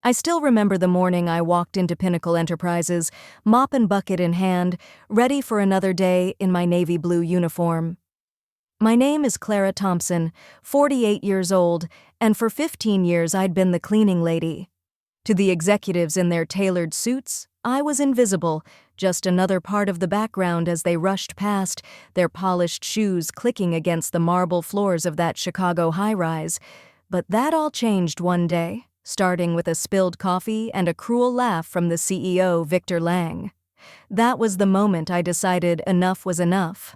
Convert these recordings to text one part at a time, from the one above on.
I still remember the morning I walked into Pinnacle Enterprises, mop and bucket in hand, ready for another day in my navy blue uniform. My name is Clara Thompson, 48 years old, and for 15 years I'd been the cleaning lady. To the executives in their tailored suits, I was invisible, just another part of the background as they rushed past, their polished shoes clicking against the marble floors of that Chicago high-rise. But that all changed one day, starting with a spilled coffee and a cruel laugh from the CEO, Victor Lang. That was the moment I decided enough was enough.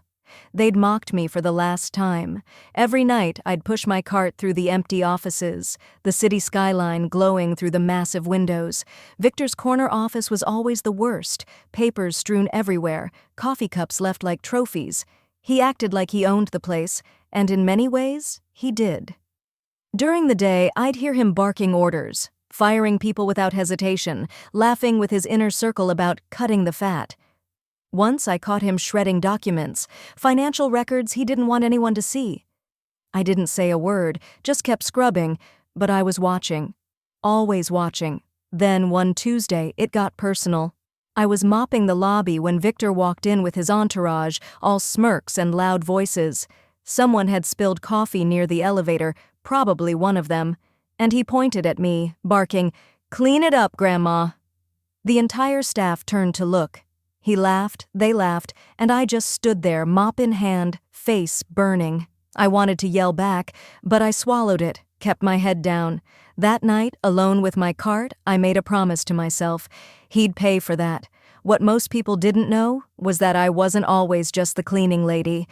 They'd mocked me for the last time. Every night I'd push my cart through the empty offices, the city skyline glowing through the massive windows. Victor's corner office was always the worst, papers strewn everywhere, coffee cups left like trophies. He acted like he owned the place, and in many ways, he did. During the day, I'd hear him barking orders, firing people without hesitation, laughing with his inner circle about cutting the fat. Once I caught him shredding documents, financial records he didn't want anyone to see. I didn't say a word, just kept scrubbing, but I was watching. Always watching. Then one Tuesday, it got personal. I was mopping the lobby when Victor walked in with his entourage, all smirks and loud voices. Someone had spilled coffee near the elevator, probably one of them, and he pointed at me, barking, "Clean it up, Grandma." The entire staff turned to look. He laughed, they laughed, and I just stood there, mop in hand, face burning. I wanted to yell back, but I swallowed it, kept my head down. That night, alone with my cart, I made a promise to myself. He'd pay for that. What most people didn't know was that I wasn't always just the cleaning lady.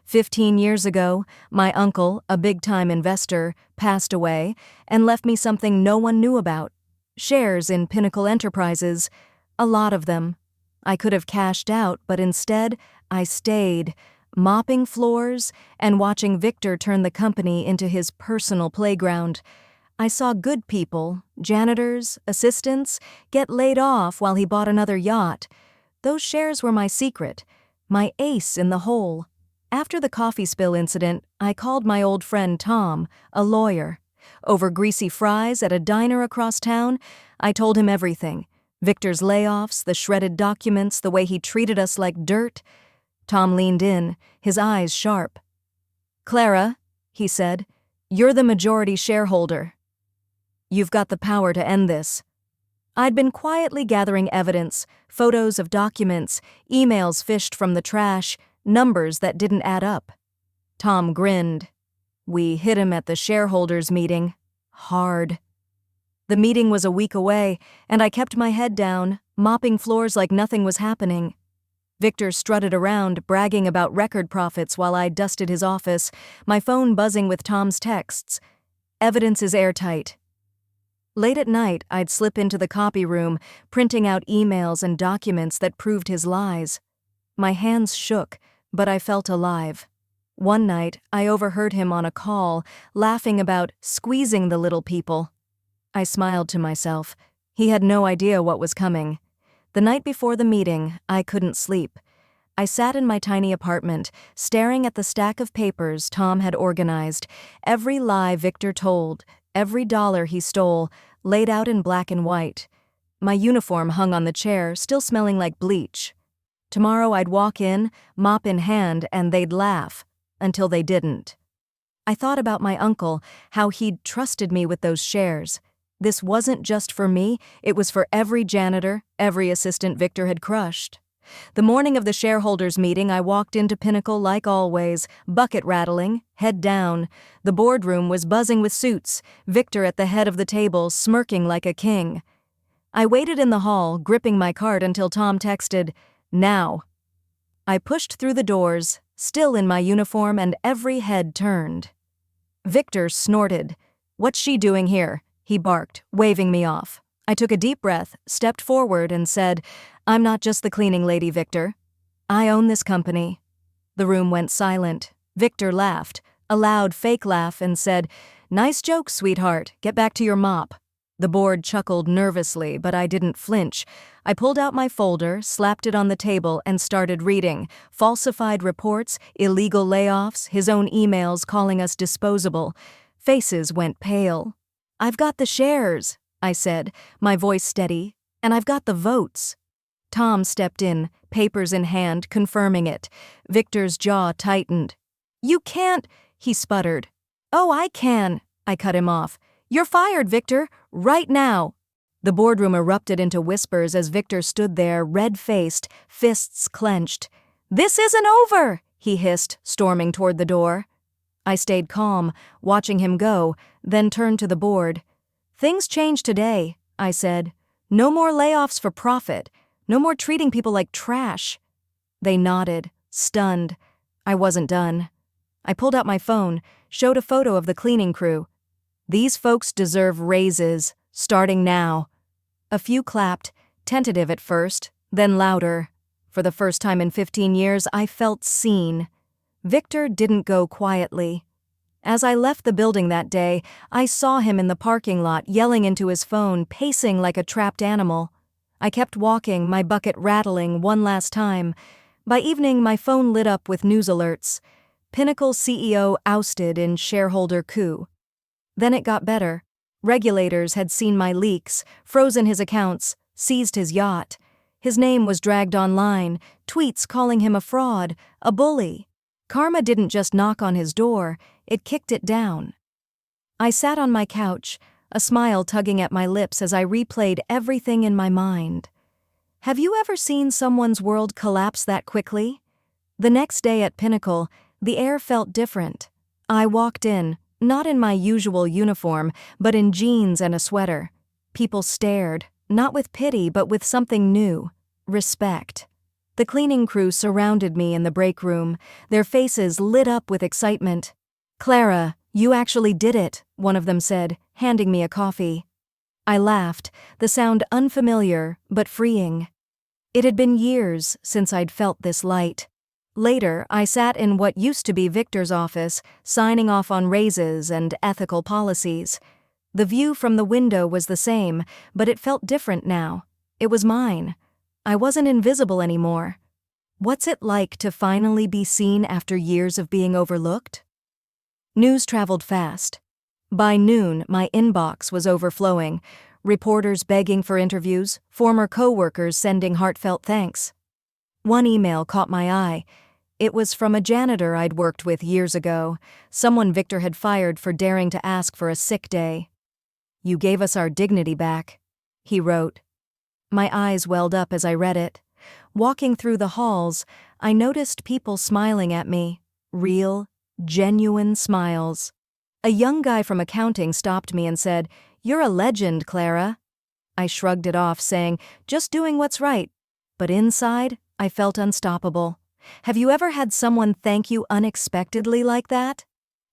15 years ago, my uncle, a big-time investor, passed away and left me something no one knew about. Shares in Pinnacle Enterprises. A lot of them. I could have cashed out, but instead, I stayed, mopping floors and watching Victor turn the company into his personal playground. I saw good people, janitors, assistants, get laid off while he bought another yacht. Those shares were my secret, my ace in the hole. After the coffee spill incident, I called my old friend Tom, a lawyer. Over greasy fries at a diner across town, I told him everything. Victor's layoffs, the shredded documents, the way he treated us like dirt. Tom leaned in, his eyes sharp. "Clara," he said, "you're the majority shareholder. You've got the power to end this." I'd been quietly gathering evidence, photos of documents, emails fished from the trash, numbers that didn't add up. Tom grinned. We hit him at the shareholders' meeting. Hard. The meeting was a week away, and I kept my head down, mopping floors like nothing was happening. Victor strutted around, bragging about record profits while I dusted his office, my phone buzzing with Tom's texts. Evidence is airtight. Late at night, I'd slip into the copy room, printing out emails and documents that proved his lies. My hands shook, but I felt alive. One night, I overheard him on a call, laughing about squeezing the little people. I smiled to myself. He had no idea what was coming. The night before the meeting, I couldn't sleep. I sat in my tiny apartment, staring at the stack of papers Tom had organized, every lie Victor told, every dollar he stole, laid out in black and white. My uniform hung on the chair, still smelling like bleach. Tomorrow I'd walk in, mop in hand, and they'd laugh, until they didn't. I thought about my uncle, how he'd trusted me with those shares. This wasn't just for me, it was for every janitor, every assistant Victor had crushed. The morning of the shareholders' meeting, I walked into Pinnacle like always, bucket rattling, head down. The boardroom was buzzing with suits, Victor at the head of the table, smirking like a king. I waited in the hall, gripping my cart until Tom texted, "Now." I pushed through the doors, still in my uniform, and every head turned. Victor snorted. "What's she doing here?" he barked, waving me off. I took a deep breath, stepped forward, and said, "I'm not just the cleaning lady, Victor. I own this company." The room went silent. Victor laughed, a loud fake laugh, and said, "Nice joke, sweetheart. Get back to your mop." The board chuckled nervously, but I didn't flinch. I pulled out my folder, slapped it on the table, and started reading. Falsified reports, illegal layoffs, his own emails calling us disposable. Faces went pale. "I've got the shares," I said, my voice steady, and I've got the votes. Tom stepped in, papers in hand, confirming it. Victor's jaw tightened. You can't, he sputtered. Oh, I can, I cut him off. You're fired, Victor, right now. The boardroom erupted into whispers as Victor stood there, red-faced, fists clenched. This isn't over, he hissed, storming toward the door. I stayed calm, watching him go, then turned to the board. Things changed today, I said. No more layoffs for profit. No more treating people like trash. They nodded, stunned. I wasn't done. I pulled out my phone, showed a photo of the cleaning crew. These folks deserve raises, starting now. A few clapped, tentative at first, then louder. For the first time in 15 years, I felt seen. Victor didn't go quietly. As I left the building that day, I saw him in the parking lot yelling into his phone, pacing like a trapped animal. I kept walking, my bucket rattling one last time. By evening, my phone lit up with news alerts. Pinnacle CEO ousted in shareholder coup. Then it got better. Regulators had seen my leaks, frozen his accounts, seized his yacht. His name was dragged online, tweets calling him a fraud, a bully. Karma didn't just knock on his door, it kicked it down. I sat on my couch, a smile tugging at my lips as I replayed everything in my mind. Have you ever seen someone's world collapse that quickly? The next day at Pinnacle, the air felt different. I walked in, not in my usual uniform, but in jeans and a sweater. People stared, not with pity but with something new, respect. The cleaning crew surrounded me in the break room, their faces lit up with excitement. Clara, you actually did it, one of them said, handing me a coffee. I laughed, the sound unfamiliar but freeing. It had been years since I'd felt this light. Later, I sat in what used to be Victor's office, signing off on raises and ethical policies. The view from the window was the same, but it felt different now. It was mine. I wasn't invisible anymore. What's it like to finally be seen after years of being overlooked? News traveled fast. By noon, my inbox was overflowing. Reporters begging for interviews, former co-workers sending heartfelt thanks. One email caught my eye. It was from a janitor I'd worked with years ago, someone Victor had fired for daring to ask for a sick day. You gave us our dignity back, he wrote. My eyes welled up as I read it. Walking through the halls, I noticed people smiling at me. Real, genuine smiles. A young guy from accounting stopped me and said, "You're a legend, Clara." I shrugged it off, saying, "Just doing what's right." But inside, I felt unstoppable. Have you ever had someone thank you unexpectedly like that?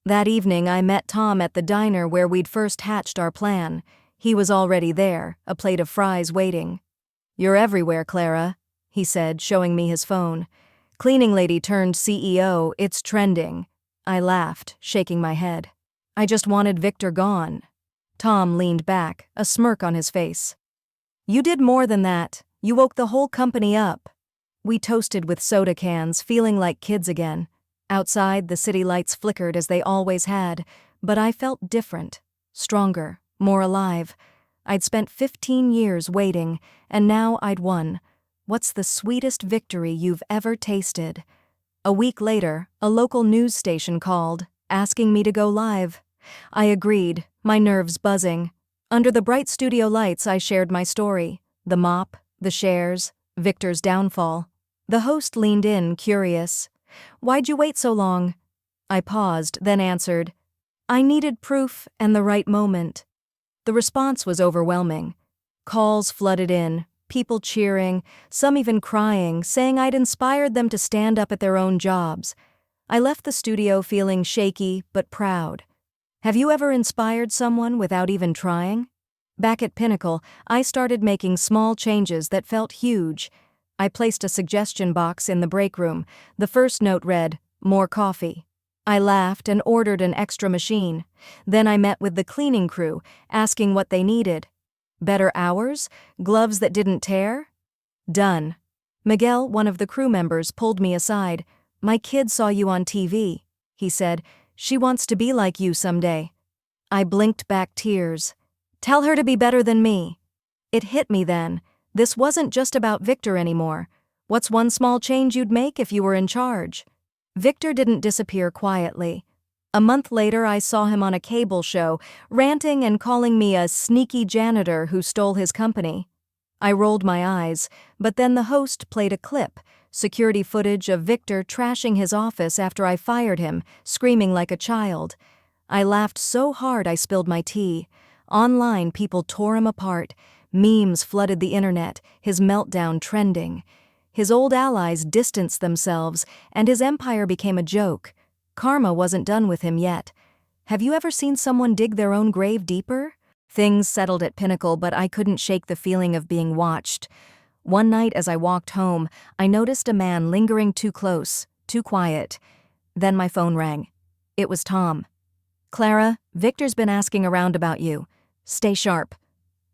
That evening, I met Tom at the diner where we'd first hatched our plan. He was already there, a plate of fries waiting. "You're everywhere, Clara," he said, showing me his phone. "Cleaning lady turned CEO, it's trending." I laughed, shaking my head. I just wanted Victor gone. Tom leaned back, a smirk on his face. "You did more than that. You woke the whole company up." We toasted with soda cans, feeling like kids again. Outside, the city lights flickered as they always had, but I felt different, stronger, more alive. I'd spent 15 years waiting, and now I'd won. What's the sweetest victory you've ever tasted? A week later, a local news station called, asking me to go live. I agreed, my nerves buzzing. Under the bright studio lights, I shared my story. The mop, the shares, Victor's downfall. The host leaned in, curious. "Why'd you wait so long?" I paused, then answered, "I needed proof and the right moment." The response was overwhelming. Calls flooded in, people cheering, some even crying, saying I'd inspired them to stand up at their own jobs. I left the studio feeling shaky but proud. Have you ever inspired someone without even trying? Back at Pinnacle, I started making small changes that felt huge. I placed a suggestion box in the break room. The first note read, "More coffee." I laughed and ordered an extra machine. Then I met with the cleaning crew, asking what they needed. Better hours? Gloves that didn't tear? Done. Miguel, one of the crew members, pulled me aside. "My kid saw you on TV," he said. "She wants to be like you someday." I blinked back tears. Tell her to be better than me. It hit me then. This wasn't just about Victor anymore. What's one small change you'd make if you were in charge? Victor didn't disappear quietly. A month later, I saw him on a cable show, ranting and calling me a sneaky janitor who stole his company. I rolled my eyes, but then the host played a clip, security footage of Victor trashing his office after I fired him, screaming like a child. I laughed so hard I spilled my tea. Online, people tore him apart. Memes flooded the internet, his meltdown trending. His old allies distanced themselves, and his empire became a joke. Karma wasn't done with him yet. Have you ever seen someone dig their own grave deeper? Things settled at Pinnacle, but I couldn't shake the feeling of being watched. One night as I walked home, I noticed a man lingering too close, too quiet. Then my phone rang. It was Tom. "Clara, Victor's been asking around about you. Stay sharp."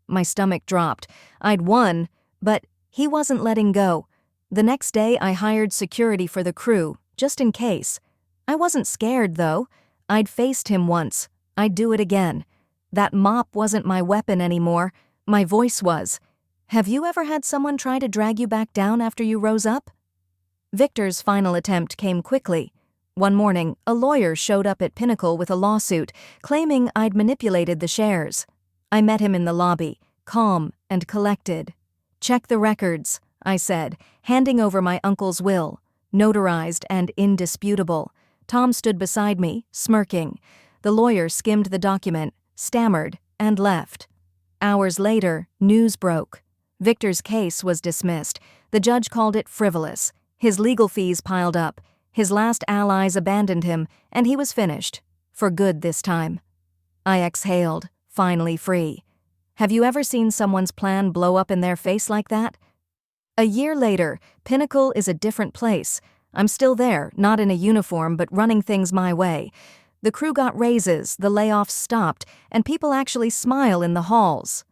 My stomach dropped. I'd won, but he wasn't letting go. The next day, I hired security for the crew, just in case. I wasn't scared, though. I'd faced him once. I'd do it again. That mop wasn't my weapon anymore. My voice was. Have you ever had someone try to drag you back down after you rose up? Victor's final attempt came quickly. One morning, a lawyer showed up at Pinnacle with a lawsuit, claiming I'd manipulated the shares. I met him in the lobby, calm and collected. "Check the records," I said, handing over my uncle's will, notarized and indisputable. Tom stood beside me, smirking. The lawyer skimmed the document, stammered, and left. Hours later, news broke. Victor's case was dismissed. The judge called it frivolous. His legal fees piled up. His last allies abandoned him, and he was finished. For good this time. I exhaled, finally free. Have you ever seen someone's plan blow up in their face like that? A year later, Pinnacle is a different place. I'm still there, not in a uniform, but running things my way. The crew got raises, the layoffs stopped, and people actually smile in the halls.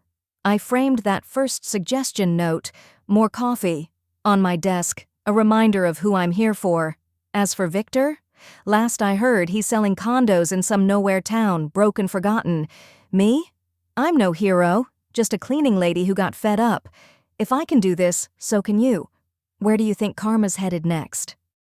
I framed that first suggestion note, "More coffee," on my desk, a reminder of who I'm here for. As for Victor, last I heard he's selling condos in some nowhere town, broke and forgotten. Me? I'm no hero, just a cleaning lady who got fed up. If I can do this, so can you. Where do you think karma's headed next?